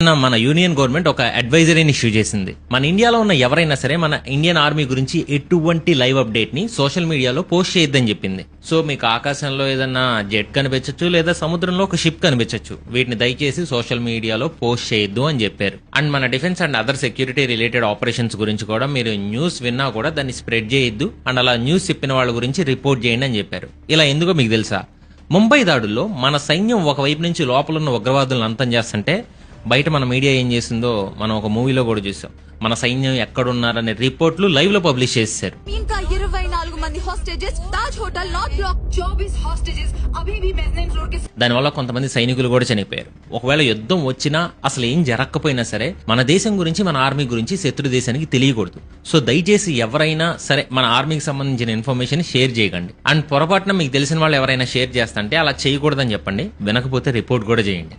మన union government ఒక అడ్వైజరీని issue చేసింది. మన ఇండియాలో ఉన్న ఎవరైనా సరే మన ఇండియన్ ఆర్మీ గురించి ఎటువంటి లైవ్ అప్డేట్ ని సోషల్ మీడియాలో పోస్ట్ చేయొద్దని చెప్పింది. సో మీకు ఆకాశంలో ఏదన్నా జెట్ కనిపించచ్చు, లేదా సముద్రంలో ఒక షిప్ కనిపించచ్చు, వీటిని దయచేసి సోషల్ మీడియాలో పోస్ట్ చేయొద్దు అని చెప్పారు. అండ్ మన defence and other security related operations గురించి కూడా మీరు న్యూస్ విన్నా కూడా దాన్ని స్ప్రెడ్ చేయొద్దు, అండ్ అలా న్యూస్ చెప్పిన వాళ్ళ గురించి రిపోర్ట్ చేయండి అని చెప్పారు. ఇలా ఎందుకో మీకు తెలుసా? ముంబై దాడుల్లో మన సైన్యం ఒకవైపు నుంచి లోపలున్న ఉగ్రవాదులను అంతం చేస్తుంటే బయట మన మీడియా ఏం చేసిందో మనం ఒక మూవీలో కూడా చూసాం. మన సైన్యం ఎక్కడున్నారనే రిపోర్ట్లు లైవ్ లో పబ్లిష్ చేశారు. ఇంకా 24 మంది hostages Taj hotel north block 24 hostages అభి भी मेज़नीन फ्लोर के దానివల్ల కొంతమంది సైనికులు కూడా చనిపోయారు. ఒకవేళ యుద్ధం వచ్చినా అసలు ఏం జరగకపోయినా సరే మన దేశం గురించి మన ఆర్మీ గురించి శత్రు దేశానికి తెలియకూడదు. సో దయచేసి ఎవరైనా సరే మన ఆర్మీకి సంబంధించిన ఇన్ఫర్మేషన్ షేర్ చేయకండి. అండ్ పొరపాటున మీకు తెలిసిన వాళ్ళు ఎవరైనా షేర్ చేస్తంటే అలా చేయకూడదని చెప్పండి. వినకపోతే రిపోర్ట్ కూడా చేయండి.